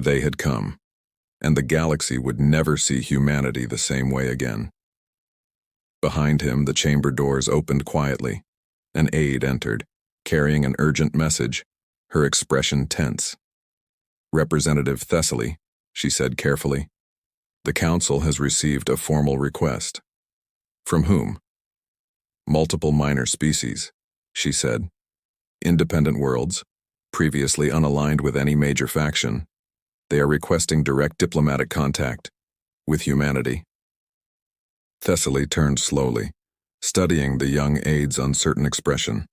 They had come, and the galaxy would never see humanity the same way again. Behind him, the chamber doors opened quietly. An aide entered, carrying an urgent message, her expression tense. "Representative Thessaly," she said carefully, "the Council has received a formal request." "From whom?" "Multiple minor species," she said. "Independent worlds, previously unaligned with any major faction. They are requesting direct diplomatic contact with humanity." Thessaly turned slowly, studying the young aide's uncertain expression.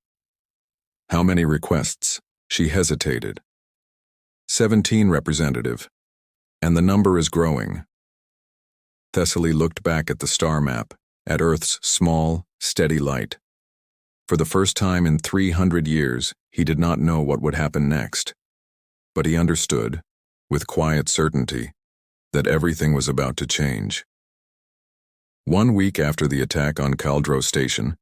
"How many requests?" She hesitated. 17, representative. And the number is growing." Thessaly looked back at the star map, at Earth's small, steady light. For the first time in 300 years, he did not know what would happen next. But he understood, with quiet certainty, that everything was about to change. 1 week after the attack on Caldro Station,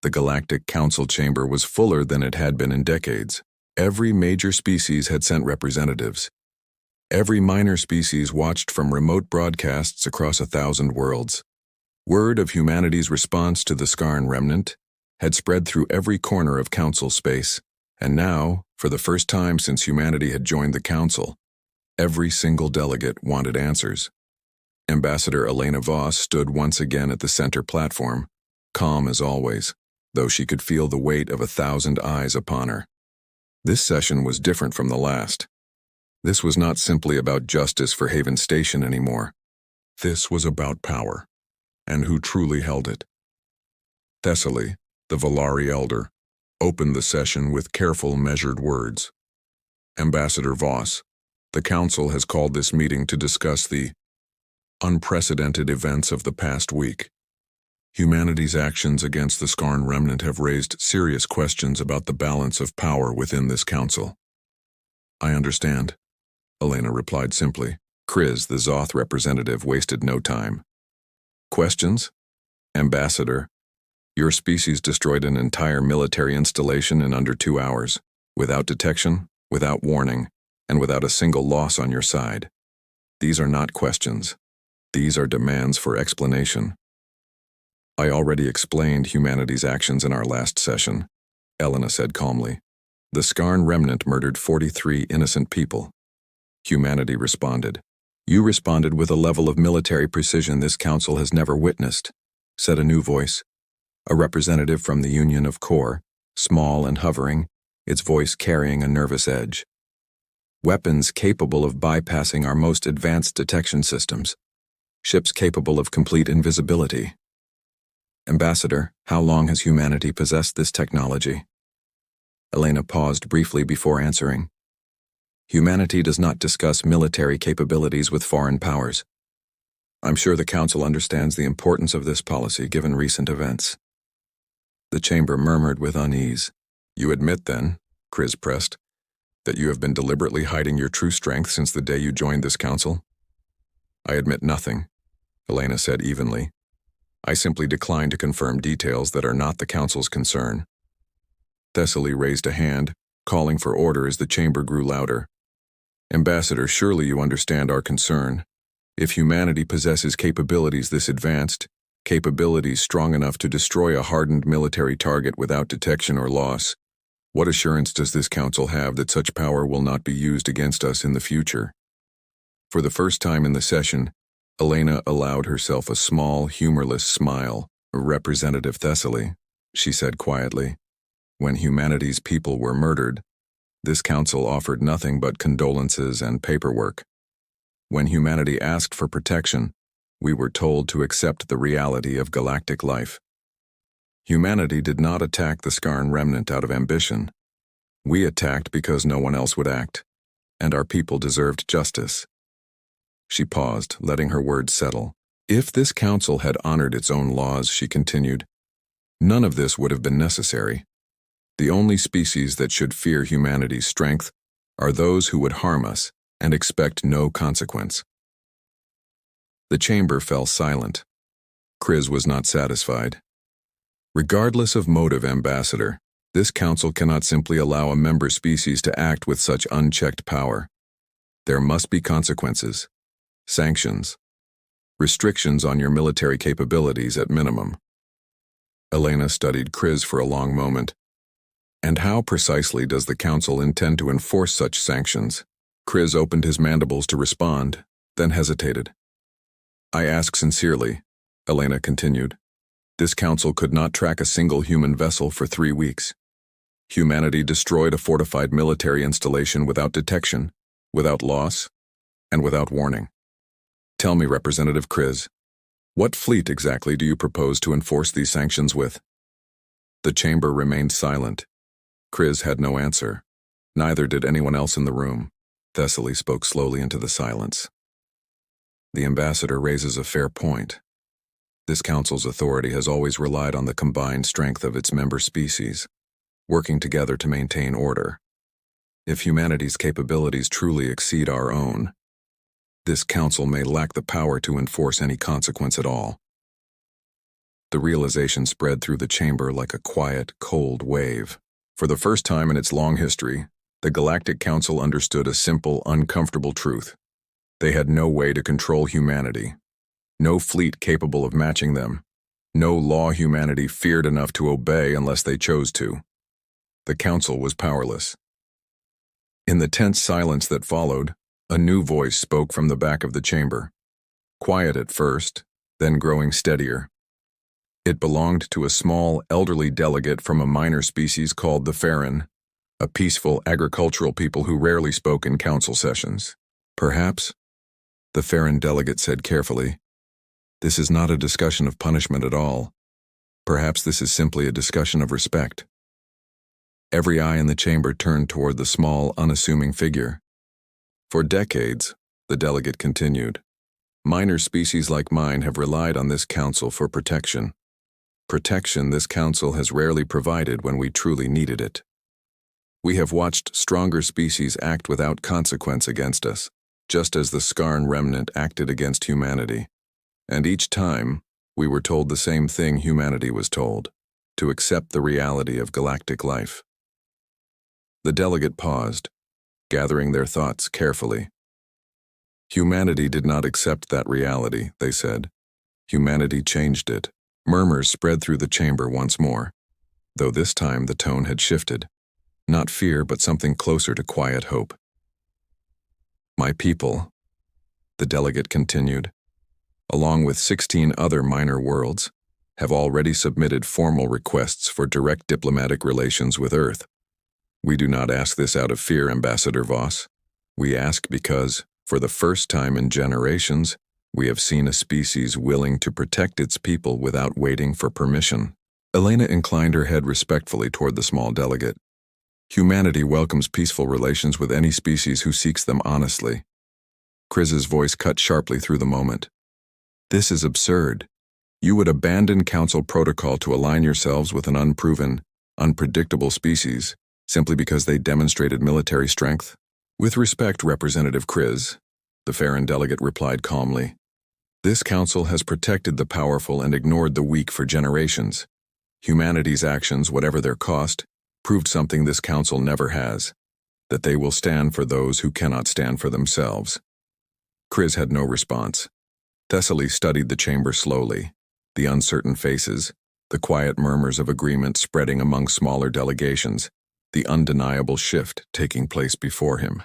the Galactic Council chamber was fuller than it had been in decades. Every major species had sent representatives. Every minor species watched from remote broadcasts across 1,000 worlds. Word of humanity's response to the Skarn remnant had spread through every corner of Council space, and now, for the first time since humanity had joined the Council, every single delegate wanted answers. Ambassador Elena Voss stood once again at the center platform, calm as always, though she could feel the weight of 1,000 eyes upon her. This session was different from the last. This was not simply about justice for Haven Station anymore. This was about power, and who truly held it. Thessaly, the Valari elder, opened the session with careful, measured words. "Ambassador Voss, the Council has called this meeting to discuss the unprecedented events of the past week. Humanity's actions against the Skarn remnant have raised serious questions about the balance of power within this Council." "I understand," Elena replied simply. Kriz, the Zoth representative, wasted no time. "Questions? Ambassador, your species destroyed an entire military installation in under 2 hours, without detection, without warning, and without a single loss on your side. These are not questions. These are demands for explanation." "I already explained humanity's actions in our last session," Elena said calmly. "The Skarn remnant murdered 43 innocent people." Humanity responded. "You responded with a level of military precision this Council has never witnessed," said a new voice. A representative from the Union of Core, small and hovering, its voice carrying a nervous edge. "Weapons capable of bypassing our most advanced detection systems. Ships capable of complete invisibility. Ambassador, how long has humanity possessed this technology?" Elena paused briefly before answering. "Humanity does not discuss military capabilities with foreign powers. I'm sure the Council understands the importance of this policy given recent events." The chamber murmured with unease. "You admit, then," Kriz pressed, "that you have been deliberately hiding your true strength since the day you joined this Council?" "I admit nothing," Elena said evenly. "I simply decline to confirm details that are not the Council's concern." Thessaly raised a hand, calling for order as the chamber grew louder. "Ambassador, surely you understand our concern. If humanity possesses capabilities this advanced, capabilities strong enough to destroy a hardened military target without detection or loss, what assurance does this Council have that such power will not be used against us in the future?" For the first time in the session, Elena allowed herself a small, humorless smile. "Representative Thessaly," she said quietly, "when humanity's people were murdered, this Council offered nothing but condolences and paperwork. When humanity asked for protection, we were told to accept the reality of galactic life. Humanity did not attack the Skarn remnant out of ambition. We attacked because no one else would act, and our people deserved justice." She paused, letting her words settle. "If this Council had honored its own laws," she continued, "none of this would have been necessary. The only species that should fear humanity's strength are those who would harm us and expect no consequence." The chamber fell silent. Kriz was not satisfied. "Regardless of motive, Ambassador, this Council cannot simply allow a member species to act with such unchecked power. There must be consequences, sanctions, restrictions on your military capabilities at minimum. Elena studied Chris for a long moment. And how precisely does the Council intend to enforce such sanctions? Chris opened his mandibles to respond, then hesitated. I ask sincerely, Elena continued. This Council could not track a single human vessel for 3 weeks. Humanity destroyed a fortified military installation without detection, without loss, and without warning. Tell me, Representative Chris, what fleet exactly do you propose to enforce these sanctions with? The chamber remained silent. Chris had no answer. Neither did anyone else in the room. Thessaly spoke slowly into the silence. The ambassador raises a fair point. This council's authority has always relied on the combined strength of its member species, working together to maintain order. If humanity's capabilities truly exceed our own, this council may lack the power to enforce any consequence at all. The realization spread through the chamber like a quiet, cold wave. For the first time in its long history, the Galactic Council understood a simple, uncomfortable truth. They had no way to control humanity, no fleet capable of matching them, no law humanity feared enough to obey unless they chose to. The Council was powerless. In the tense silence that followed, a new voice spoke from the back of the chamber. Quiet at first, then growing steadier. It belonged to a small, elderly delegate from a minor species called the Farron, a peaceful, agricultural people who rarely spoke in council sessions. Perhaps, the Farron delegate said carefully, this is not a discussion of punishment at all. Perhaps this is simply a discussion of respect. Every eye in the chamber turned toward the small, unassuming figure. For decades, the delegate continued, minor species like mine have relied on this council for protection. Protection this council has rarely provided when we truly needed it. We have watched stronger species act without consequence against us, just as the Scarn remnant acted against humanity. And each time, we were told the same thing humanity was told, to accept the reality of galactic life. The delegate paused, gathering their thoughts carefully. Humanity did not accept that reality, they said. Humanity changed it. Murmurs spread through the chamber once more, though this time the tone had shifted. Not fear, but something closer to quiet hope. My people, the delegate continued, along with 16 other minor worlds, have already submitted formal requests for direct diplomatic relations with Earth. We do not ask this out of fear, Ambassador Voss. We ask because, for the first time in generations, we have seen a species willing to protect its people without waiting for permission. Elena inclined her head respectfully toward the small delegate. Humanity welcomes peaceful relations with any species who seeks them honestly. Chris's voice cut sharply through the moment. This is absurd. You would abandon council protocol to align yourselves with an unproven, unpredictable species, simply because they demonstrated military strength? With respect, Representative Chris, the Farron delegate replied calmly. This council has protected the powerful and ignored the weak for generations. Humanity's actions, whatever their cost, proved something this council never has, that they will stand for those who cannot stand for themselves. Chris had no response. Thessaly studied the chamber slowly, the uncertain faces, the quiet murmurs of agreement spreading among smaller delegations, the undeniable shift taking place before him.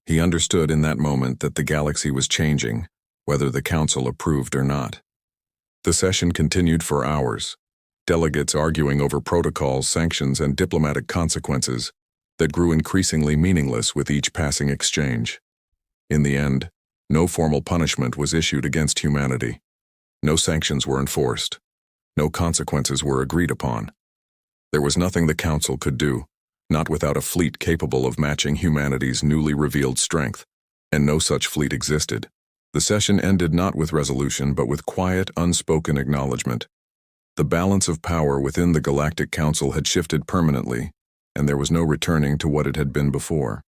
He understood in that moment that the galaxy was changing, whether the council approved or not. The session continued for hours, delegates arguing over protocols, sanctions, and diplomatic consequences that grew increasingly meaningless with each passing exchange. In the end, no formal punishment was issued against humanity. No sanctions were enforced. No consequences were agreed upon. There was nothing the council could do, not without a fleet capable of matching humanity's newly revealed strength, and no such fleet existed. The session ended not with resolution but with quiet, unspoken acknowledgement. The balance of power within the Galactic Council had shifted permanently, and there was no returning to what it had been before.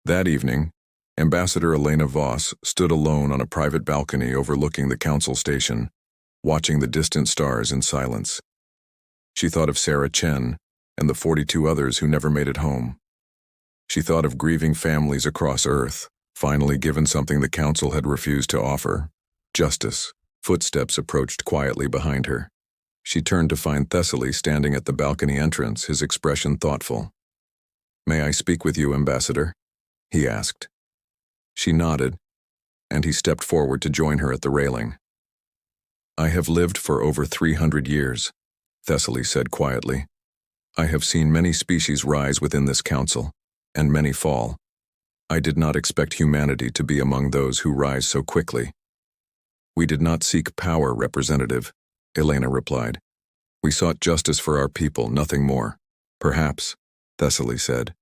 That evening, Ambassador Elena Voss stood alone on a private balcony overlooking the council station, watching the distant stars in silence. She thought of Sarah Chen and the 42 others who never made it home. She thought of grieving families across Earth, finally given something the Council had refused to offer: justice. Footsteps approached quietly behind her. She turned to find Thessaly standing at the balcony entrance, his expression thoughtful. "May I speak with you, Ambassador?" he asked. She nodded, and he stepped forward to join her at the railing. "I have lived for over 300 years, Thessaly said quietly. "I have seen many species rise within this council, and many fall. I did not expect humanity to be among those who rise so quickly." "We did not seek power, Representative," Elena replied. "We sought justice for our people, nothing more." "Perhaps," Thessaly said.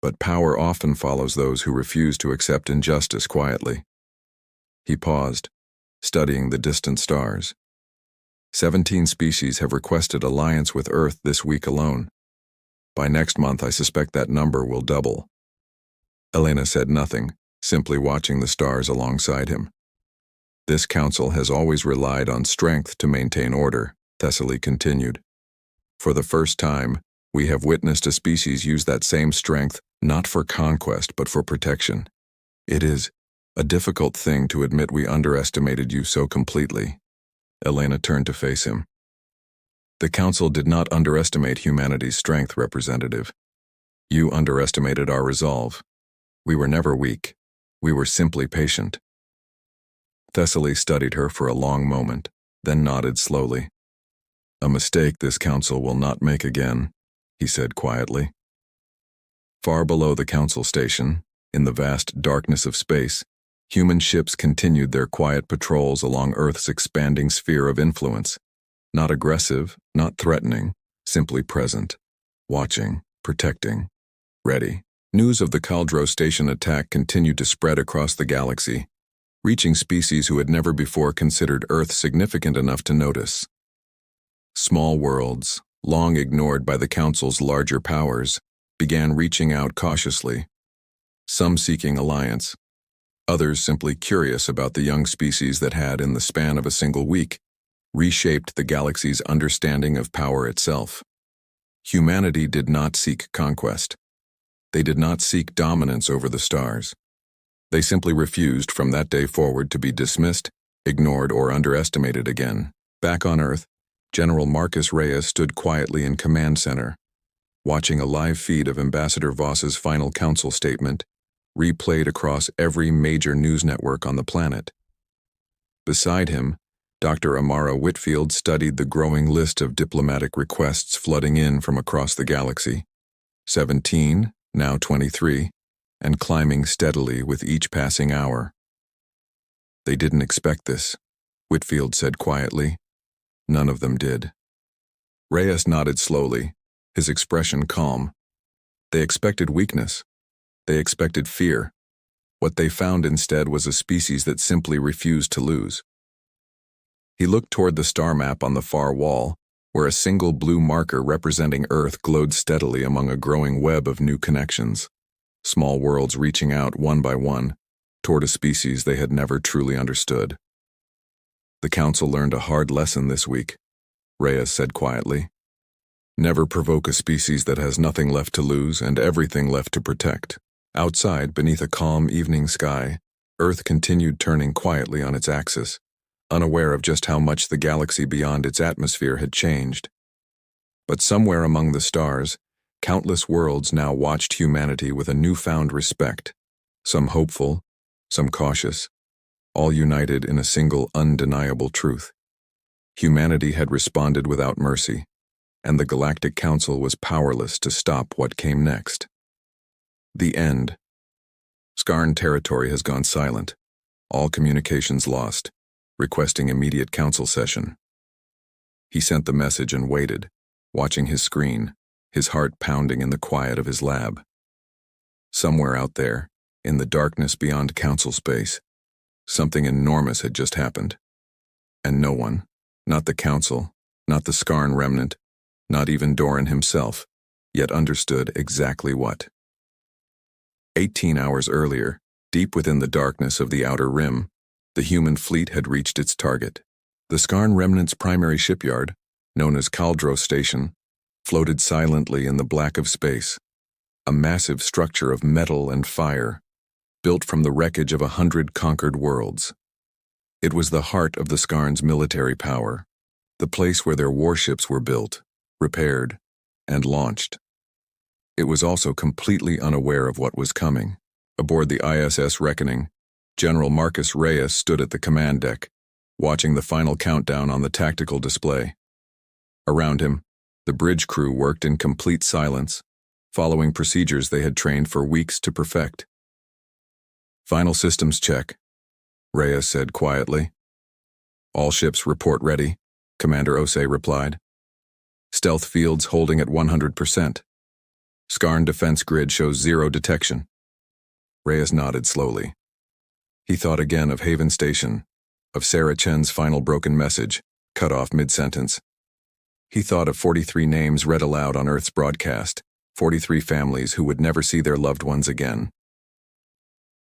"But power often follows those who refuse to accept injustice quietly." He paused, studying the distant stars. 17 species have requested alliance with Earth this week alone. By next month, I suspect that number will double. Elena said nothing, simply watching the stars alongside him. "This council has always relied on strength to maintain order," Thessaly continued. "For the first time, we have witnessed a species use that same strength not for conquest but for protection. It is a difficult thing to admit we underestimated you so completely." Elena turned to face him. "The Council did not underestimate humanity's strength, Representative. You underestimated our resolve. We were never weak. We were simply patient." Thessaly studied her for a long moment, then nodded slowly. "A mistake this council will not make again," he said quietly. Far below the council station, in the vast darkness of space, human ships continued their quiet patrols along Earth's expanding sphere of influence. Not aggressive, not threatening, simply present, watching, protecting, ready. News of the Caldro Station attack continued to spread across the galaxy, reaching species who had never before considered Earth significant enough to notice. Small worlds, long ignored by the Council's larger powers, began reaching out cautiously, some seeking alliance, others simply curious about the young species that had, in the span of a single week, reshaped the galaxy's understanding of power itself. Humanity did not seek conquest. They did not seek dominance over the stars. They simply refused from that day forward to be dismissed, ignored, or underestimated again. Back on Earth, General Marcus Reyes stood quietly in Command Center, watching a live feed of Ambassador Voss's final council statement, replayed across every major news network on the planet. Beside him, Dr. Amara Whitfield studied the growing list of diplomatic requests flooding in from across the galaxy. 17, now 23, and climbing steadily with each passing hour. "They didn't expect this," Whitfield said quietly. "None of them did." Reyes nodded slowly, his expression calm. They expected weakness. They expected fear. What they found instead was a species that simply refused to lose. He looked toward the star map on the far wall, where a single blue marker representing Earth glowed steadily among a growing web of new connections. Small worlds reaching out one by one toward a species they had never truly understood. "The Council learned a hard lesson this week," Reyes said quietly. "Never provoke a species that has nothing left to lose and everything left to protect." Outside, beneath a calm evening sky, Earth continued turning quietly on its axis, unaware of just how much the galaxy beyond its atmosphere had changed. But somewhere among the stars, countless worlds now watched humanity with a newfound respect, some hopeful, some cautious, all united in a single undeniable truth. Humanity had responded without mercy, and the Galactic Council was powerless to stop what came next. The end. Skarn territory has gone silent, all communications lost, requesting immediate council session. He sent the message and waited, watching his screen, his heart pounding in the quiet of his lab. Somewhere out there, in the darkness beyond council space, something enormous had just happened. And no one, not the council, not the Skarn remnant, not even Doran himself, yet understood exactly what. 18 hours earlier, deep within the darkness of the outer rim, the human fleet had reached its target. The Skarn remnant's primary shipyard, known as Caldro Station, floated silently in the black of space, a massive structure of metal and fire, built from the wreckage of 100 conquered worlds. It was the heart of the Skarn's military power, the place where their warships were built, repaired, and launched. It was also completely unaware of what was coming. Aboard the ISS Reckoning, General Marcus Reyes stood at the command deck, watching the final countdown on the tactical display. Around him, the bridge crew worked in complete silence, following procedures they had trained for weeks to perfect. "Final systems check," Reyes said quietly. "All ships report ready," Commander Osei replied. "Stealth fields holding at 100%. Skarn defense grid shows 0 detection." Reyes nodded slowly. He thought again of Haven Station, of Sarah Chen's final broken message, cut off mid-sentence. He thought of 43 names read aloud on Earth's broadcast, 43 families who would never see their loved ones again.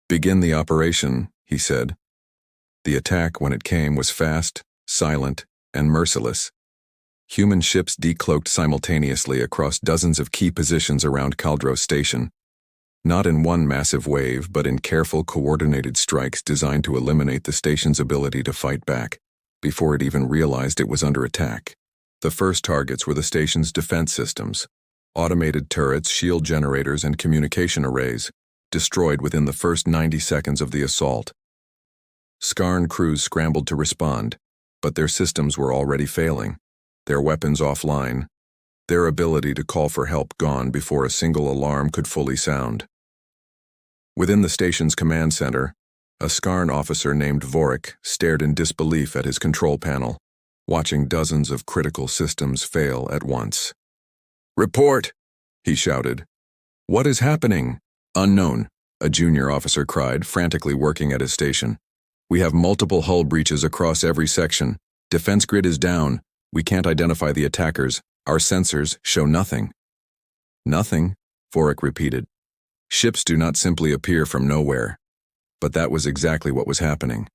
"Begin the operation," he said. The attack, when it came, was fast, silent, and merciless. Human ships decloaked simultaneously across dozens of key positions around Kaldros Station, not in one massive wave, but in careful, coordinated strikes designed to eliminate the station's ability to fight back, before it even realized it was under attack. The first targets were the station's defense systems, automated turrets, shield generators, and communication arrays, destroyed within the first 90 seconds of the assault. Skarn crews scrambled to respond, but their systems were already failing, their weapons offline, their ability to call for help gone before a single alarm could fully sound. Within the station's command center, a Skarn officer named Vorik stared in disbelief at his control panel, watching dozens of critical systems fail at once. "Report!" he shouted. "What is happening?" "Unknown," a junior officer cried, frantically working at his station. "We have multiple hull breaches across every section. Defense grid is down. We can't identify the attackers. Our sensors show nothing." "Nothing," Vorik repeated. "Ships do not simply appear from nowhere." But that was exactly what was happening.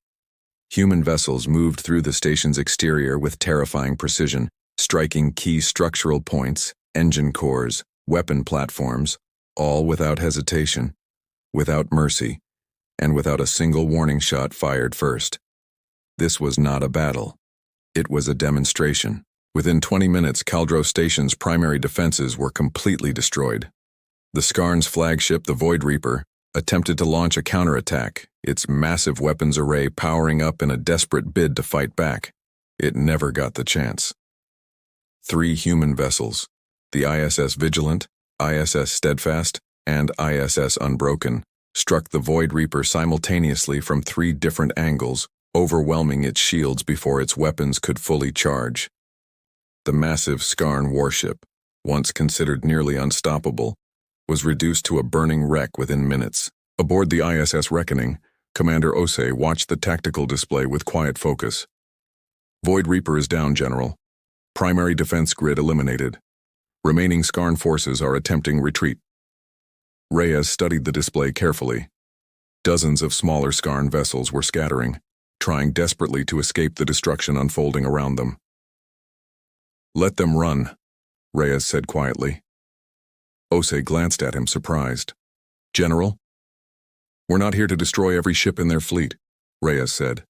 Human vessels moved through the station's exterior with terrifying precision, striking key structural points, engine cores, weapon platforms, all without hesitation, without mercy, and without a single warning shot fired first. This was not a battle. It was a demonstration. Within 20 minutes, Kaldros Station's primary defenses were completely destroyed. The Skarn's flagship, the Void Reaper, attempted to launch a counterattack, its massive weapons array powering up in a desperate bid to fight back. It never got the chance. 3 human vessels, the ISS Vigilant, ISS Steadfast, and ISS Unbroken, struck the Void Reaper simultaneously from 3 different angles, overwhelming its shields before its weapons could fully charge. The massive Skarn warship, once considered nearly unstoppable, was reduced to a burning wreck within minutes. Aboard the ISS Reckoning, Commander Osei watched the tactical display with quiet focus. "Void Reaper is down, General. Primary defense grid eliminated. Remaining Skarn forces are attempting retreat." Reyes studied the display carefully. Dozens of smaller Skarn vessels were scattering, trying desperately to escape the destruction unfolding around them. "Let them run," Reyes said quietly. Osei glanced at him, surprised. "General?" "We're not here to destroy every ship in their fleet," Reyes said.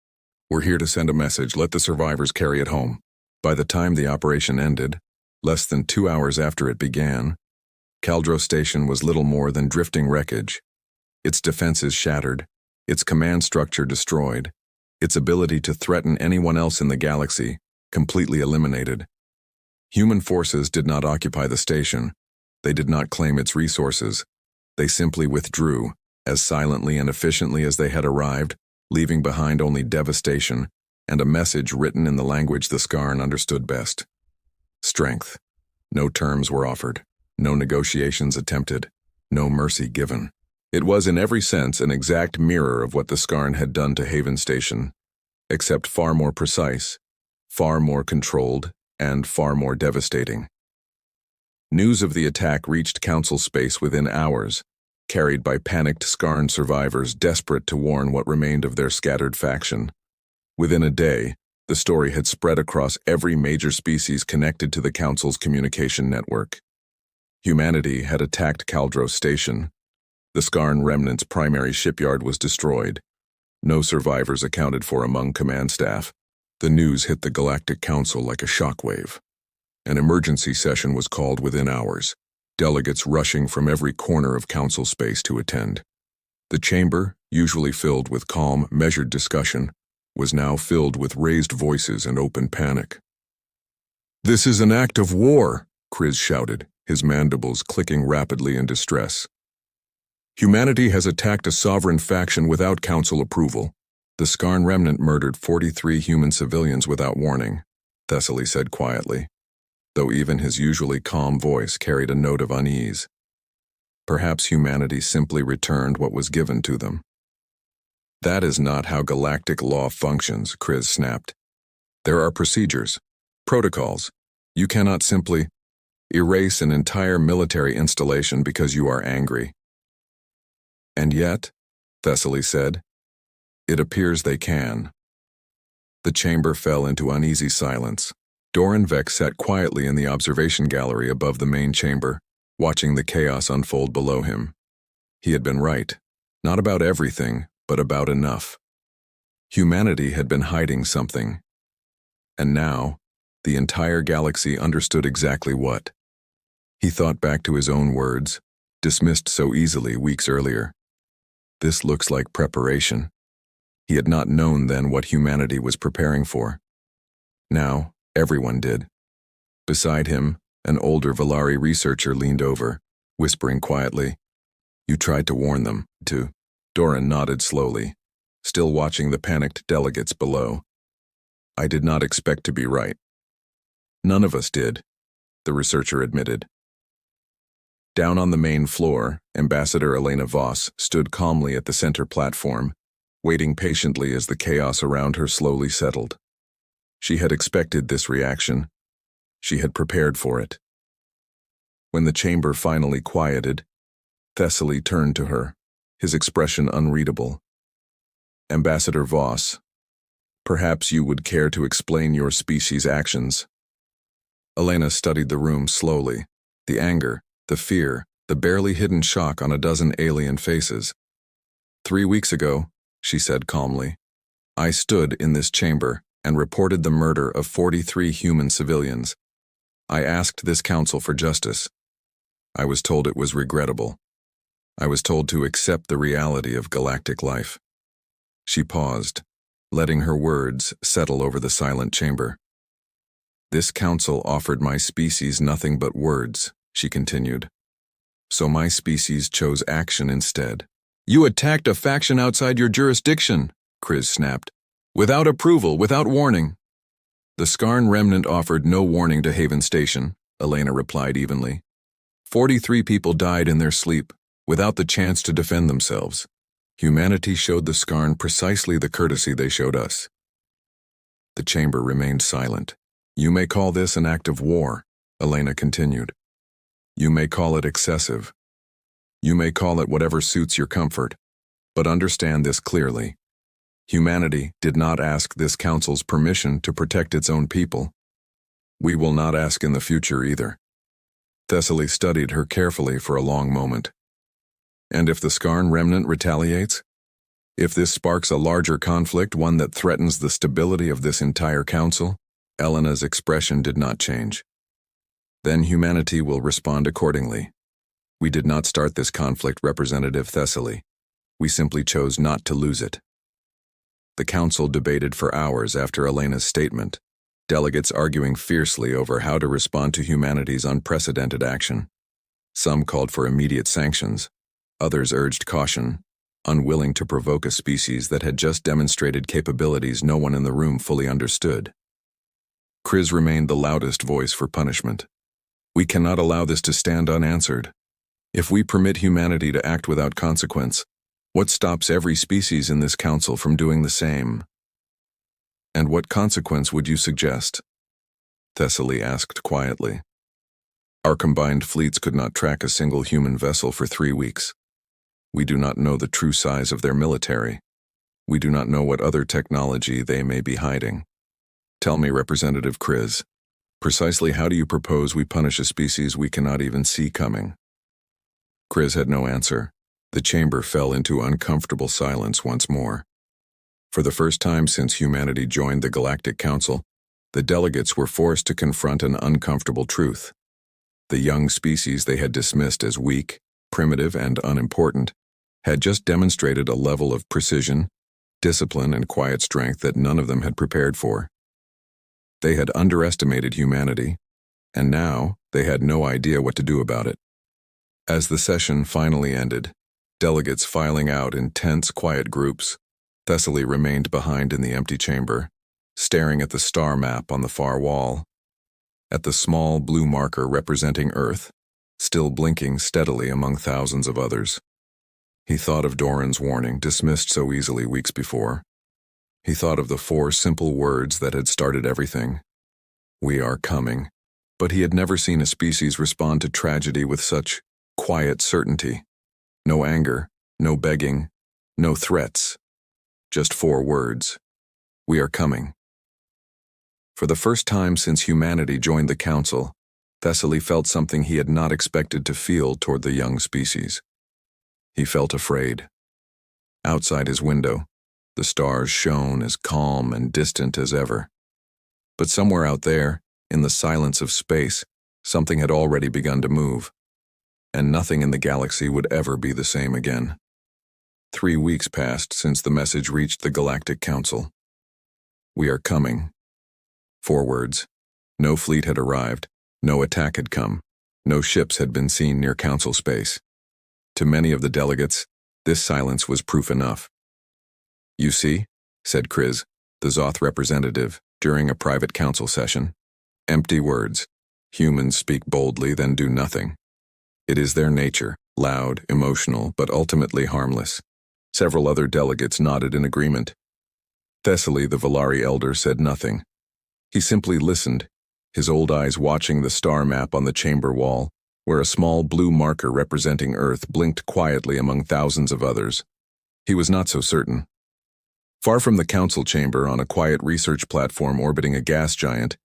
"We're here to send a message, let the survivors carry it home." By the time the operation ended, less than 2 hours after it began, Kaldros Station was little more than drifting wreckage. Its defenses shattered, its command structure destroyed, its ability to threaten anyone else in the galaxy completely eliminated. Human forces did not occupy the station. They did not claim its resources. They simply withdrew, as silently and efficiently as they had arrived, leaving behind only devastation and a message written in the language the Skarn understood best. Strength. No terms were offered, no negotiations attempted, no mercy given. It was in every sense an exact mirror of what the Skarn had done to Haven Station, except far more precise, far more controlled, and far more devastating. News of the attack reached Council space within hours, carried by panicked Skarn survivors desperate to warn what remained of their scattered faction. Within a day, the story had spread across every major species connected to the Council's communication network. Humanity had attacked Caldros Station. The Skarn remnant's primary shipyard was destroyed. No survivors accounted for among command staff. The news hit the Galactic Council like a shockwave. An emergency session was called within hours, delegates rushing from every corner of council space to attend. The chamber, usually filled with calm, measured discussion, was now filled with raised voices and open panic. "This is an act of war," Kriz shouted, his mandibles clicking rapidly in distress. "Humanity has attacked a sovereign faction without council approval. The Skarn remnant murdered 43 human civilians without warning," Thessaly said quietly, though even his usually calm voice carried a note of unease. Perhaps humanity simply returned what was given to them. "That is not how galactic law functions," Kriz snapped. "There are procedures, protocols. You cannot simply erase an entire military installation because you are angry." "And yet," Thessaly said, "it appears they can." The chamber fell into uneasy silence. Doran Vex sat quietly in the observation gallery above the main chamber, watching the chaos unfold below him. He had been right, not about everything, but about enough. Humanity had been hiding something. And now, the entire galaxy understood exactly what. He thought back to his own words, dismissed so easily weeks earlier. This looks like preparation. He had not known then what humanity was preparing for. Now, everyone did. Beside him, an older Valari researcher leaned over, whispering quietly, "You tried to warn them, too." Doran nodded slowly, still watching the panicked delegates below. "I did not expect to be right." "None of us did," the researcher admitted. Down on the main floor, Ambassador Elena Voss stood calmly at the center platform, waiting patiently as the chaos around her slowly settled. She had expected this reaction. She had prepared for it. When the chamber finally quieted, Thessaly turned to her, his expression unreadable. "Ambassador Voss, perhaps you would care to explain your species' actions." Elena studied the room slowly, the anger, the fear, the barely hidden shock on a dozen alien faces. "3 weeks ago," she said calmly, "I stood in this chamber and reported the murder of 43 human civilians. I asked this council for justice. I was told it was regrettable. I was told to accept the reality of galactic life." She paused, letting her words settle over the silent chamber. "This council offered my species nothing but words," she continued. "So my species chose action instead." "You attacked a faction outside your jurisdiction," Kriz snapped. "Without approval, without warning." "The Skarn remnant offered no warning to Haven Station," Elena replied evenly. 43 people died in their sleep, without the chance to defend themselves. Humanity showed the Skarn precisely the courtesy they showed us." The chamber remained silent. "You may call this an act of war," Elena continued. "You may call it excessive. You may call it whatever suits your comfort, but understand this clearly. Humanity did not ask this council's permission to protect its own people. We will not ask in the future either." Thessaly studied her carefully for a long moment. "And if the Skarn remnant retaliates? If this sparks a larger conflict, one that threatens the stability of this entire council?" Elena's expression did not change. "Then humanity will respond accordingly. We did not start this conflict, Representative Thessaly. We simply chose not to lose it." The council debated for hours after Elena's statement, delegates arguing fiercely over how to respond to humanity's unprecedented action. Some called for immediate sanctions. Others urged caution, unwilling to provoke a species that had just demonstrated capabilities no one in the room fully understood. Kriz remained the loudest voice for punishment. "We cannot allow this to stand unanswered. If we permit humanity to act without consequence, what stops every species in this council from doing the same?" "And what consequence would you suggest?" Thessaly asked quietly. "Our combined fleets could not track a single human vessel for 3 weeks. We do not know the true size of their military. We do not know what other technology they may be hiding. Tell me, Representative Kriz, Precisely how do you propose we punish a species we cannot even see coming? Chris had no answer. The chamber fell into uncomfortable silence once more. For the first time since humanity joined the Galactic Council, the delegates were forced to confront an uncomfortable truth. The young species they had dismissed as weak, primitive, and unimportant had just demonstrated a level of precision, discipline, and quiet strength that none of them had prepared for. They had underestimated humanity, and now they had no idea what to do about it. As the session finally ended, delegates filing out in tense, quiet groups, Thessaly remained behind in the empty chamber, staring at the star map on the far wall, at the small blue marker representing Earth, still blinking steadily among thousands of others. He thought of Doran's warning, dismissed so easily weeks before. He thought of the 4 simple words that had started everything. We are coming. But he had never seen a species respond to tragedy with such quiet certainty. No anger, no begging, no threats. Just 4 words. We are coming. For the first time since humanity joined the Council, Thessaly felt something he had not expected to feel toward the young species. He felt afraid. Outside his window, the stars shone as calm and distant as ever. But somewhere out there, in the silence of space, something had already begun to move, and nothing in the galaxy would ever be the same again. 3 weeks passed since the message reached the Galactic Council. We are coming. 4 words. No fleet had arrived, no attack had come, no ships had been seen near Council space. To many of the delegates, this silence was proof enough. You see, said Chris, the Zoth representative, during a private council session. Empty words. Humans speak boldly, then do nothing. It is their nature, loud, emotional, but ultimately harmless. Several other delegates nodded in agreement. Thessaly, the Valari elder, said nothing. He simply listened, his old eyes watching the star map on the chamber wall, where a small blue marker representing Earth blinked quietly among thousands of others. He was not so certain. Far from the council chamber, on a quiet research platform orbiting a gas giant,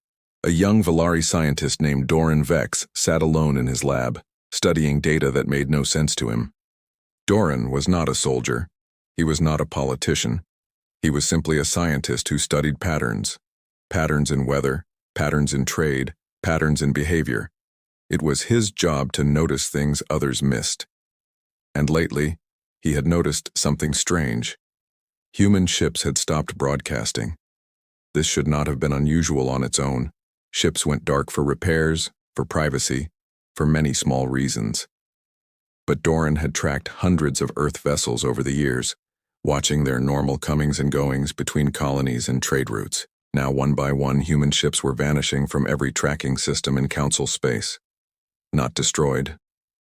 a young Valari scientist named Doran Vex sat alone in his lab, studying data that made no sense to him. Doran was not a soldier. He was not a politician. He was simply a scientist who studied patterns. Patterns in weather, patterns in trade, patterns in behavior. It was his job to notice things others missed. And lately, he had noticed something strange. Human ships had stopped broadcasting. This should not have been unusual on its own. Ships went dark for repairs, for privacy, for many small reasons. But Doran had tracked hundreds of Earth vessels over the years, watching their normal comings and goings between colonies and trade routes. Now, one by one, human ships were vanishing from every tracking system in Council space. Not destroyed,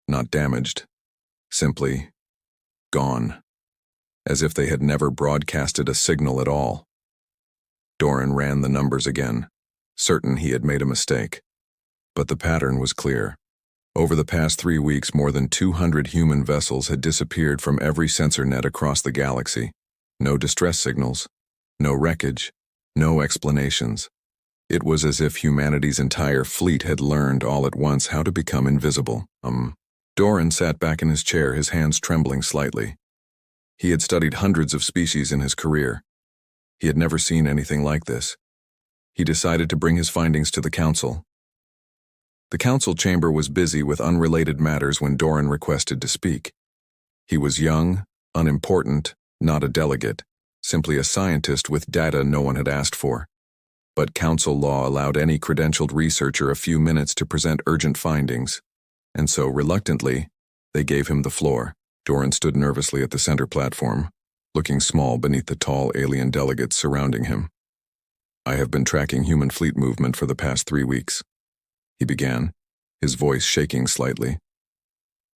not damaged, simply gone. As if they had never broadcasted a signal at all. Doran ran the numbers again, certain he had made a mistake. But the pattern was clear. Over the past 3 weeks, more than 200 human vessels had disappeared from every sensor net across the galaxy. No distress signals, no wreckage, no explanations. It was as if humanity's entire fleet had learned all at once how to become invisible. Doran sat back in his chair, his hands trembling slightly. He had studied hundreds of species in his career. He had never seen anything like this. He decided to bring his findings to the council. The council chamber was busy with unrelated matters when Doran requested to speak. He was young, unimportant, not a delegate, simply a scientist with data no one had asked for. But council law allowed any credentialed researcher a few minutes to present urgent findings, and so, reluctantly, they gave him the floor. Doran stood nervously at the center platform, looking small beneath the tall alien delegates surrounding him. I have been tracking human fleet movement for the past 3 weeks, he began, his voice shaking slightly.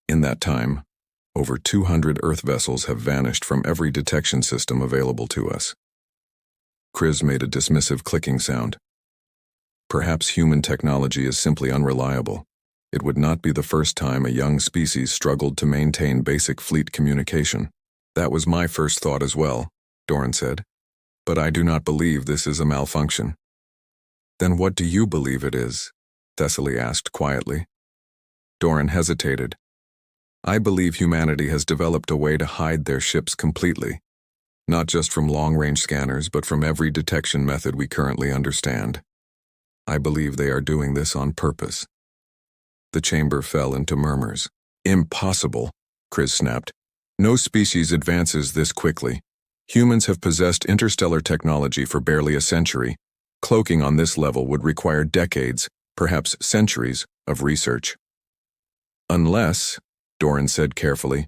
In that time, over 200 Earth vessels have vanished from every detection system available to us. Chris made a dismissive clicking sound. Perhaps human technology is simply unreliable. It would not be the first time a young species struggled to maintain basic fleet communication. That was my first thought as well, Doran said. But I do not believe this is a malfunction. Then what do you believe it is? Thessaly asked quietly. Doran hesitated. I believe humanity has developed a way to hide their ships completely, not just from long-range scanners, but from every detection method we currently understand. I believe they are doing this on purpose. The chamber fell into murmurs. Impossible, Chris snapped. No species advances this quickly. Humans have possessed interstellar technology for barely a century. Cloaking on this level would require decades, perhaps centuries, of research. Unless, Doran said carefully,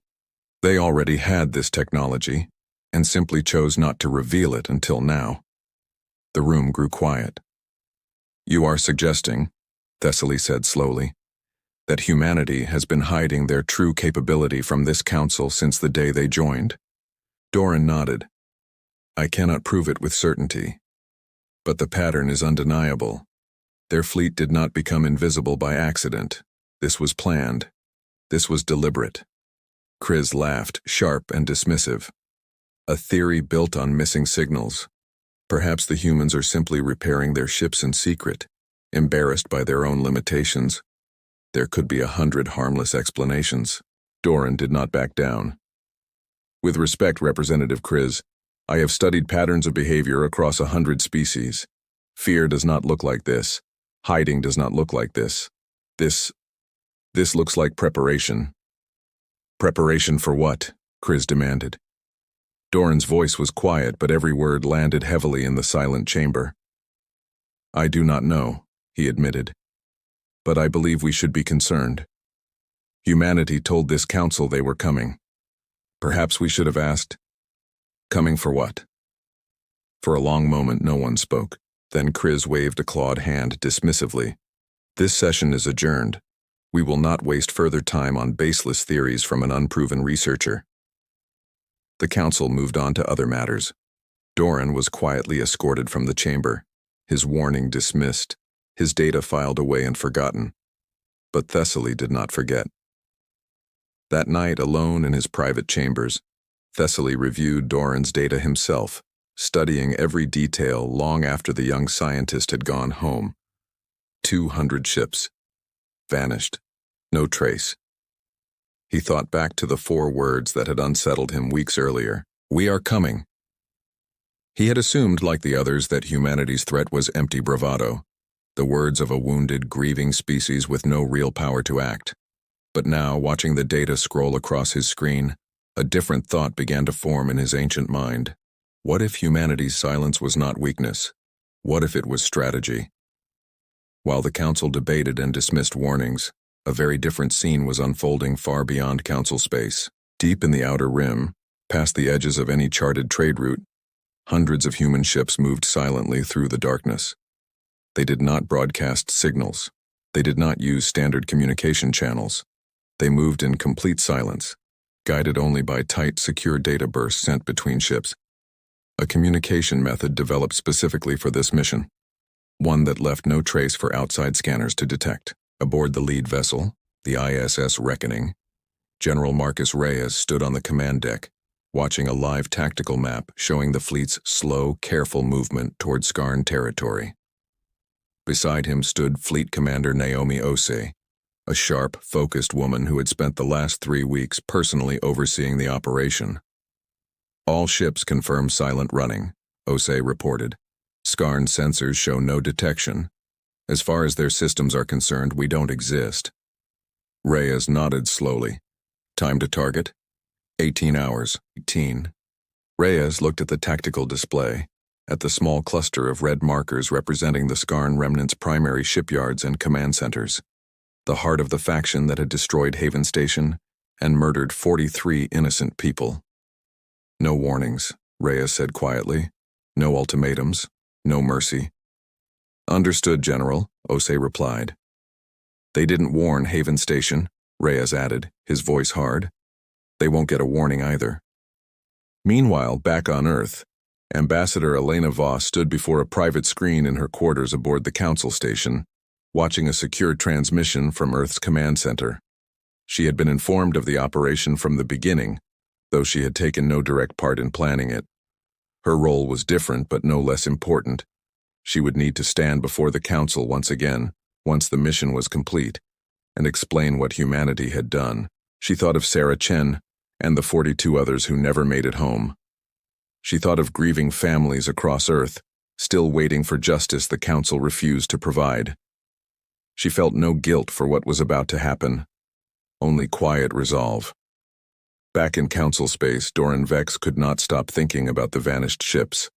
they already had this technology and simply chose not to reveal it until now. The room grew quiet. You are suggesting, Thessaly said slowly, that humanity has been hiding their true capability from this council since the day they joined. Doran nodded. I cannot prove it with certainty, but the pattern is undeniable. Their fleet did not become invisible by accident. This was planned. This was deliberate. Chris laughed, sharp and dismissive. A theory built on missing signals. Perhaps the humans are simply repairing their ships in secret, embarrassed by their own limitations. There could be 100 harmless explanations. Doran did not back down. With respect, Representative Chris, I have studied patterns of behavior across 100 species. Fear does not look like this. Hiding does not look like this. This looks like preparation. Preparation for what? Chris demanded. Doran's voice was quiet, but every word landed heavily in the silent chamber. I do not know, he admitted. But I believe we should be concerned. Humanity told this council they were coming. Perhaps we should have asked, coming for what? For a long moment no one spoke. Then Chris waved a clawed hand dismissively. This session is adjourned. We will not waste further time on baseless theories from an unproven researcher. The council moved on to other matters. Doran was quietly escorted from the chamber, his warning dismissed, his data filed away and forgotten. But Thessaly did not forget. That night, alone in his private chambers, Thessaly reviewed Doran's data himself, studying every detail long after the young scientist had gone home. 200 ships. Vanished. No trace. He thought back to the 4 words that had unsettled him weeks earlier. We are coming. He had assumed, like the others, that humanity's threat was empty bravado, the words of a wounded, grieving species with no real power to act. But now, watching the data scroll across his screen, a different thought began to form in his ancient mind. What if humanity's silence was not weakness? What if it was strategy? While the council debated and dismissed warnings, a very different scene was unfolding far beyond council space. Deep in the outer rim, past the edges of any charted trade route, hundreds of human ships moved silently through the darkness. They did not broadcast signals. They did not use standard communication channels. They moved in complete silence, guided only by tight, secure data bursts sent between ships. A communication method developed specifically for this mission, one that left no trace for outside scanners to detect. Aboard the lead vessel, the ISS Reckoning, General Marcus Reyes stood on the command deck, watching a live tactical map showing the fleet's slow, careful movement toward Skarn territory. Beside him stood Fleet Commander Naomi Osei, a sharp, focused woman who had spent the last 3 weeks personally overseeing the operation. All ships confirm silent running, Osei reported. Skarn sensors show no detection. As far as their systems are concerned, we don't exist. Reyes nodded slowly. Time to target? 18 hours. 18. Reyes looked at the tactical display, at the small cluster of red markers representing the Skarn remnant's primary shipyards and command centers, the heart of the faction that had destroyed Haven Station and murdered 43 innocent people. No warnings, Reyes said quietly. No ultimatums. No mercy. Understood, General, Osei replied. They didn't warn Haven Station, Reyes added, his voice hard. They won't get a warning either. Meanwhile, back on Earth, Ambassador Elena Voss stood before a private screen in her quarters aboard the Council Station, watching a secure transmission from Earth's command center. She had been informed of the operation from the beginning, though she had taken no direct part in planning it. Her role was different but no less important. She would need to stand before the council once again, once the mission was complete, and explain what humanity had done. She thought of Sarah Chen and the 42 others who never made it home. She thought of grieving families across Earth, still waiting for justice the council refused to provide. She felt no guilt for what was about to happen, only quiet resolve. Back in council space, Doran Vex could not stop thinking about the vanished ships.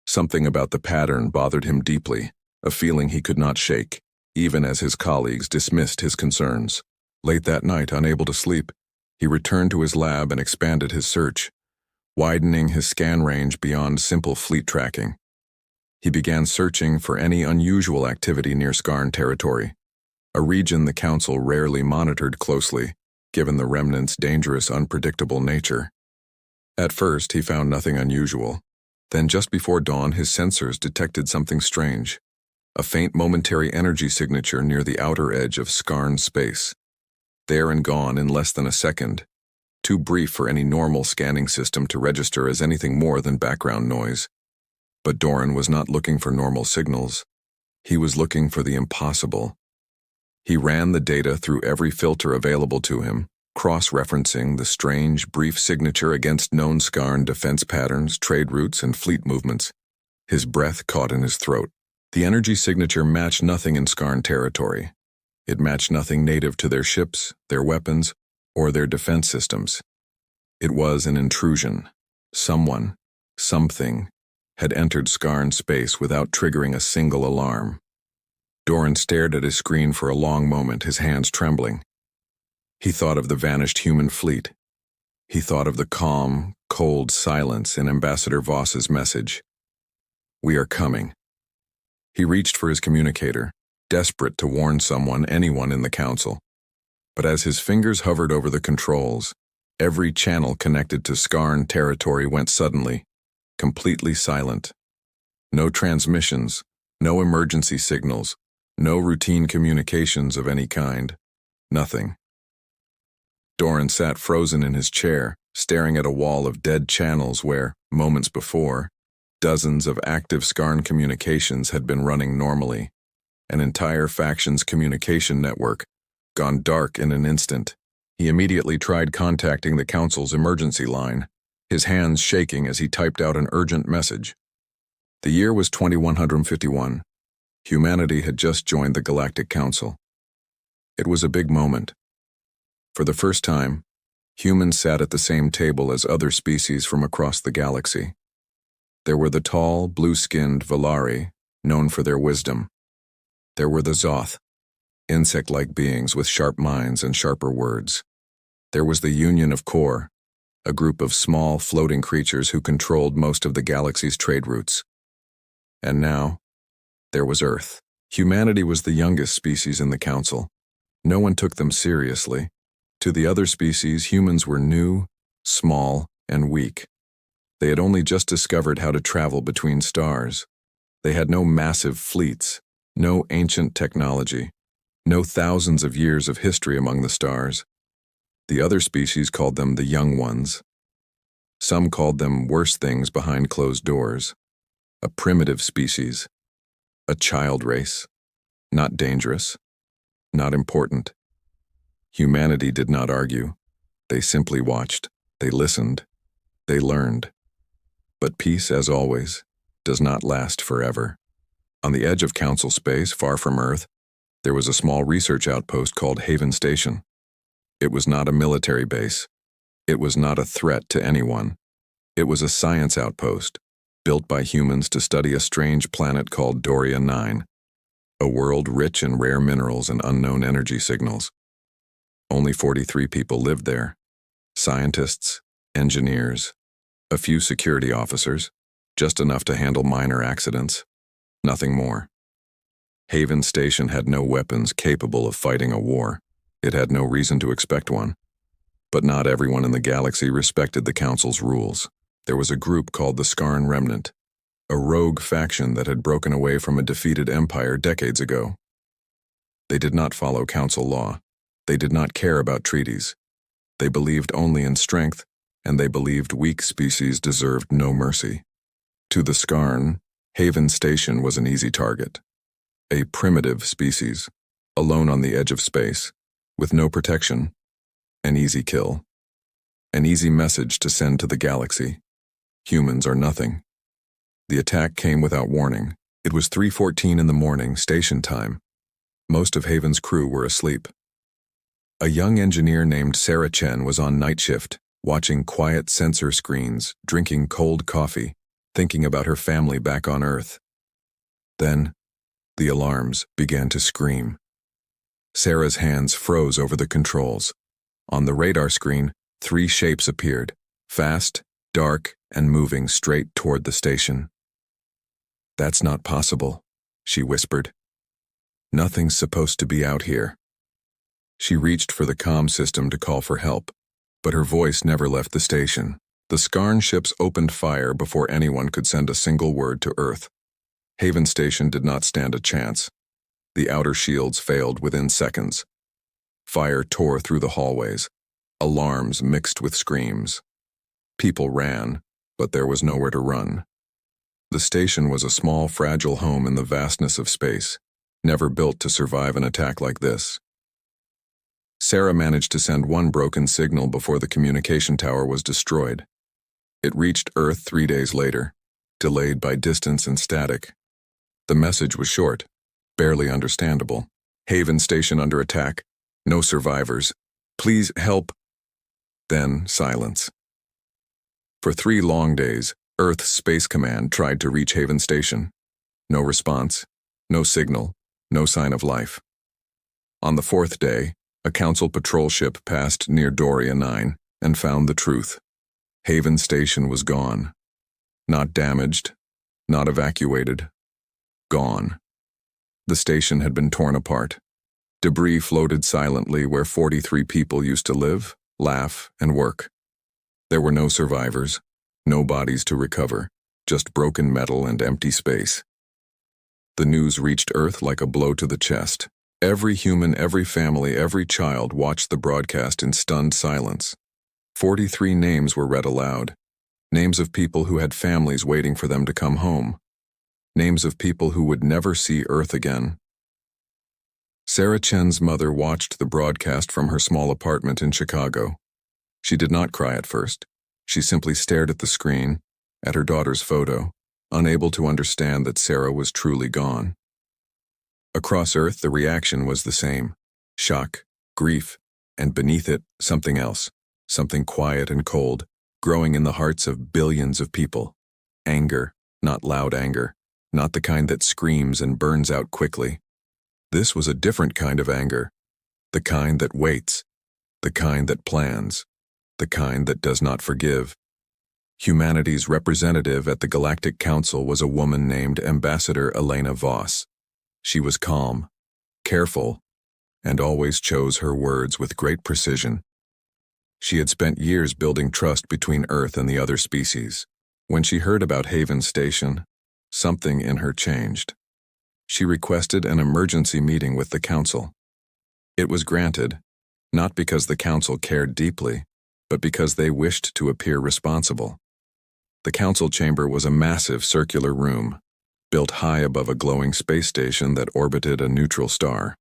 Something about the pattern bothered him deeply, a feeling he could not shake, even as his colleagues dismissed his concerns. Late that night, unable to sleep, he returned to his lab and expanded his search, widening his scan range beyond simple fleet tracking. He began searching for any unusual activity near Skarn territory, a region the council rarely monitored closely, given the remnants' dangerous, unpredictable nature. At first, he found nothing unusual. Then just before dawn, his sensors detected something strange, a faint momentary energy signature near the outer edge of Skarn space. There and gone in less than a second, too brief for any normal scanning system to register as anything more than background noise. But Doran was not looking for normal signals. He was looking for the impossible. He ran the data through every filter available to him, cross-referencing the strange, brief signature against known Skarn defense patterns, trade routes, and fleet movements. His breath caught in his throat. The energy signature matched nothing in Skarn territory. It matched nothing native to their ships, their weapons, or their defense systems. It was an intrusion. Someone, something, had entered Skarn space without triggering a single alarm. Doran stared at his screen for a long moment, his hands trembling. He thought of the vanished human fleet. He thought of the calm, cold silence in Ambassador Voss's message. "We are coming." He reached for his communicator, desperate to warn someone, anyone in the council. But as his fingers hovered over the controls, every channel connected to Skarn territory went suddenly, completely silent. No transmissions, no emergency signals, no routine communications of any kind. Nothing. Doran sat frozen in his chair, staring at a wall of dead channels where, moments before, dozens of active Skarn communications had been running normally. An entire faction's communication network, gone dark in an instant. He immediately tried contacting the council's emergency line, his hands shaking as he typed out an urgent message. The year was 2151. Humanity had just joined the Galactic Council. It was a big moment. For the first time, humans sat at the same table as other species from across the galaxy. There were the tall, blue-skinned Valari, known for their wisdom. There were the Zoth, insect-like beings with sharp minds and sharper words. There was the Union of Kor, a group of small, floating creatures who controlled most of the galaxy's trade routes. And now, there was Earth. Humanity was the youngest species in the council. No one took them seriously. To the other species, humans were new, small, and weak. They had only just discovered how to travel between stars. They had no massive fleets, no ancient technology, no thousands of years of history among the stars. The other species called them the young ones. Some called them worse things behind closed doors. A primitive species. A child race. Not dangerous. Not important. Humanity did not argue. They simply watched. They listened. They learned. But peace, as always, does not last forever. On the edge of council space, far from Earth, there was a small research outpost called Haven Station. It was not a military base. It was not a threat to anyone. It was a science outpost, built by humans to study a strange planet called Doria 9, a world rich in rare minerals and unknown energy signals. Only 43 people lived there. Scientists, engineers, a few security officers, just enough to handle minor accidents. Nothing more. Haven Station had no weapons capable of fighting a war. It had no reason to expect one. But not everyone in the galaxy respected the Council's rules. There was a group called the Skarn Remnant, a rogue faction that had broken away from a defeated empire decades ago. They did not follow Council law. They did not care about treaties. They believed only in strength, and they believed weak species deserved no mercy. To the Skarn, Haven Station was an easy target. A primitive species, alone on the edge of space, with no protection. An easy kill. An easy message to send to the galaxy. Humans are nothing. The attack came without warning. It was 3:14 in the morning, station time. Most of Haven's crew were asleep. A young engineer named Sarah Chen was on night shift, watching quiet sensor screens, drinking cold coffee, thinking about her family back on Earth. Then, the alarms began to scream. Sarah's hands froze over the controls. On the radar screen, 3 shapes appeared, fast, dark, and moving straight toward the station. "That's not possible," she whispered. "Nothing's supposed to be out here." She reached for the comm system to call for help, but her voice never left the station. The Skarn ships opened fire before anyone could send a single word to Earth. Haven Station did not stand a chance. The outer shields failed within seconds. Fire tore through the hallways. Alarms mixed with screams. People ran, but there was nowhere to run. The station was a small, fragile home in the vastness of space, never built to survive an attack like this. Sarah managed to send one broken signal before the communication tower was destroyed. It reached Earth 3 days later, delayed by distance and static. The message was short, barely understandable. "Haven Station under attack. No survivors. Please help." Then silence. For 3 long days, Earth's Space Command tried to reach Haven Station. No response, no signal, no sign of life. On the 4th day, a Council patrol ship passed near Doria 9 and found the truth. Haven Station was gone. Not damaged, not evacuated. Gone. The station had been torn apart. Debris floated silently where 43 people used to live, laugh, and work. There were no survivors, no bodies to recover, just broken metal and empty space. The news reached Earth like a blow to the chest. Every human, every family, every child watched the broadcast in stunned silence. 43 names were read aloud. Names of people who had families waiting for them to come home. Names of people who would never see Earth again. Sarah Chen's mother watched the broadcast from her small apartment in Chicago. She did not cry at first. She simply stared at the screen, at her daughter's photo, unable to understand that Sarah was truly gone. Across Earth, the reaction was the same: shock, grief, and beneath it, something else, something quiet and cold, growing in the hearts of billions of people. Anger, not loud anger, not the kind that screams and burns out quickly. This was a different kind of anger, the kind that waits, the kind that plans, the kind that does not forgive. Humanity's representative at the Galactic Council was a woman named Ambassador Elena Voss. She was calm, careful, and always chose her words with great precision. She had spent years building trust between Earth and the other species. When she heard about Haven Station, something in her changed. She requested an emergency meeting with the Council. It was granted, not because the Council cared deeply, but because they wished to appear responsible. The Council chamber was a massive circular room, built high above a glowing space station that orbited a neutral star.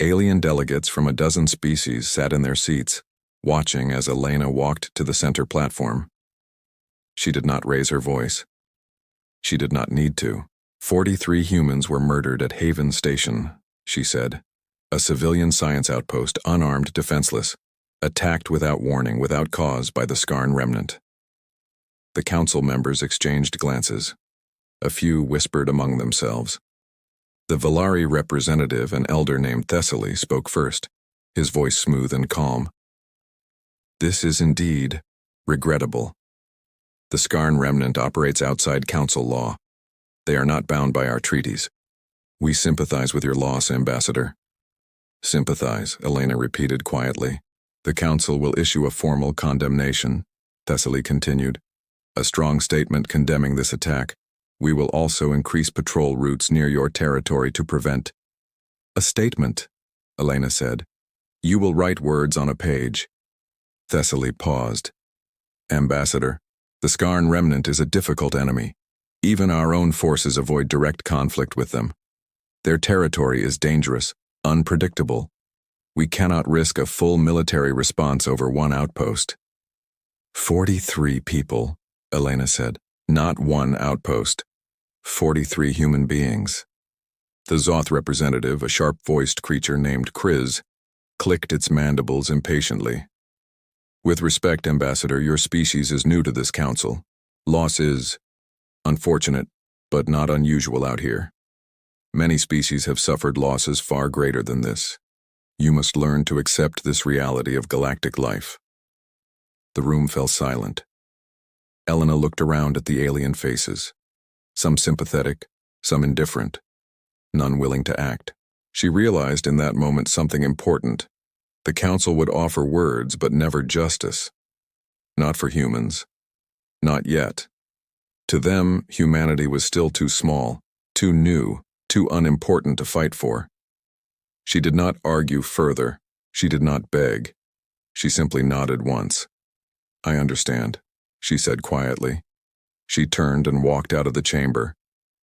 Alien delegates from a dozen species sat in their seats, watching as Elena walked to the center platform. She did not raise her voice. She did not need to. 43 humans were murdered at Haven Station, she said. A civilian science outpost, unarmed, defenseless, attacked without warning, without cause by the Skarn remnant. The Council members exchanged glances. A few whispered among themselves. The Valari representative, an elder named Thessaly, spoke first, his voice smooth and calm. "This is indeed regrettable. The Skarn remnant operates outside Council law. They are not bound by our treaties. We sympathize with your loss, Ambassador." "Sympathize," Elena repeated quietly. "The Council will issue a formal condemnation," Thessaly continued. "A strong statement condemning this attack. We will also increase patrol routes near your territory to prevent—" "A statement," Elena said. "You will write words on a page." Thessaly paused. "Ambassador, the Skarn remnant is a difficult enemy. Even our own forces avoid direct conflict with them. Their territory is dangerous, unpredictable. We cannot risk a full military response over one outpost. 43 people, Elena said. Not one outpost. 43 human beings. The Zoth representative, a sharp-voiced creature named Kriz, clicked its mandibles impatiently. With respect, Ambassador, your species is new to this council. Loss is unfortunate, but not unusual out here. Many species have suffered losses far greater than this. You must learn to accept this reality of galactic life. The room fell silent. Elena looked around at the alien faces, some sympathetic, some indifferent, none willing to act. She realized in that moment something important. The council would offer words, but never justice. Not for humans. Not yet. To them, humanity was still too small, too new, too unimportant to fight for. She did not argue further. She did not beg. She simply nodded once. I understand, she said quietly. She turned and walked out of the chamber.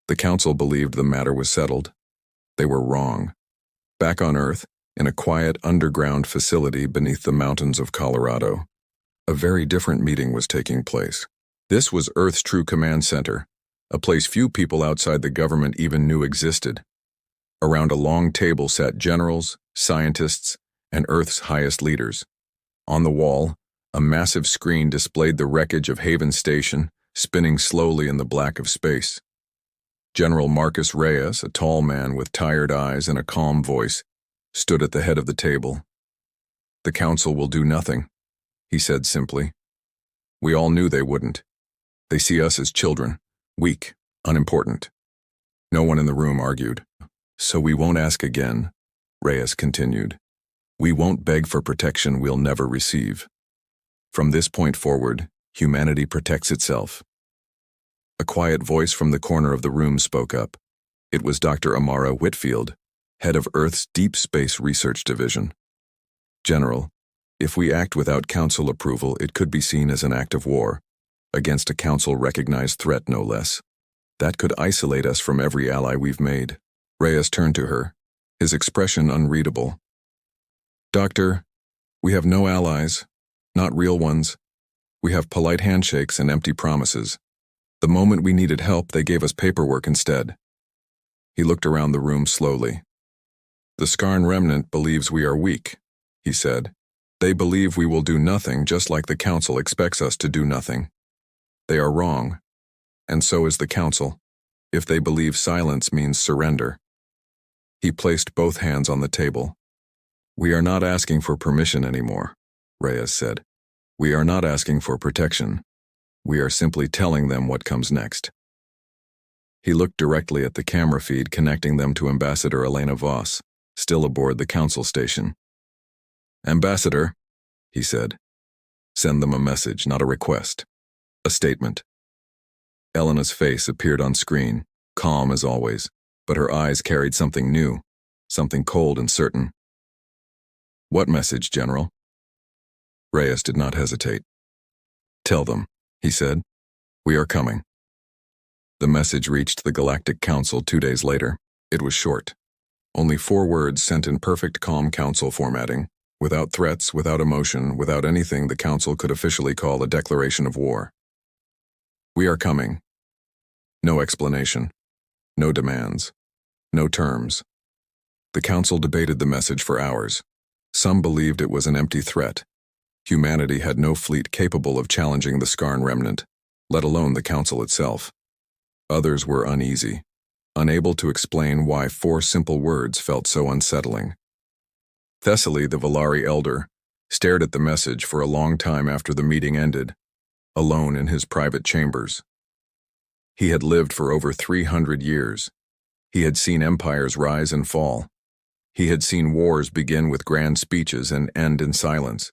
The council believed the matter was settled. They were wrong. Back on Earth, in a quiet underground facility beneath the mountains of Colorado, a very different meeting was taking place. This was Earth's true command center, a place few people outside the government even knew existed. Around a long table sat generals, scientists, and Earth's highest leaders. On the wall, a massive screen displayed the wreckage of Haven Station, spinning slowly in the black of space. General Marcus Reyes, a tall man with tired eyes and a calm voice, stood at the head of the table. The council will do nothing, he said simply. We all knew they wouldn't. They see us as children, weak, unimportant. No one in the room argued. So we won't ask again, Reyes continued. We won't beg for protection we'll never receive. From this point forward, humanity protects itself. A quiet voice from the corner of the room spoke up. It was Dr. Amara Whitfield, head of Earth's Deep Space Research Division. General, if we act without council approval, it could be seen as an act of war, against a council-recognized threat no less. That could isolate us from every ally we've made. Reyes turned to her, his expression unreadable. Doctor, we have no allies, not real ones. We have polite handshakes and empty promises. The moment we needed help, they gave us paperwork instead. He looked around the room slowly. The Skarn remnant believes we are weak, he said. They believe we will do nothing, just like the council expects us to do nothing. They are wrong, and so is the council, if they believe silence means surrender. He placed both hands on the table. We are not asking for permission anymore, Reyes said. We are not asking for protection. We are simply telling them what comes next. He looked directly at the camera feed connecting them to Ambassador Elena Voss, still aboard the council station. Ambassador, he said, send them a message, not a request. A statement. Elena's face appeared on screen, calm as always, but her eyes carried something new, something cold and certain. What message, General? Reyes did not hesitate. Tell them, he said. We are coming. The message reached the Galactic Council 2 days later. It was short. Only 4 words sent in perfect calm council formatting, without threats, without emotion, without anything the council could officially call a declaration of war. We are coming. No explanation. No demands. No terms. The council debated the message for hours. Some believed it was an empty threat. Humanity had no fleet capable of challenging the Skarn remnant, let alone the council itself. Others were uneasy, unable to explain why 4 simple words felt so unsettling. Thessaly, the Valari elder, stared at the message for a long time after the meeting ended, alone in his private chambers. He had lived for over 300 years. He had seen empires rise and fall. He had seen wars begin with grand speeches and end in silence.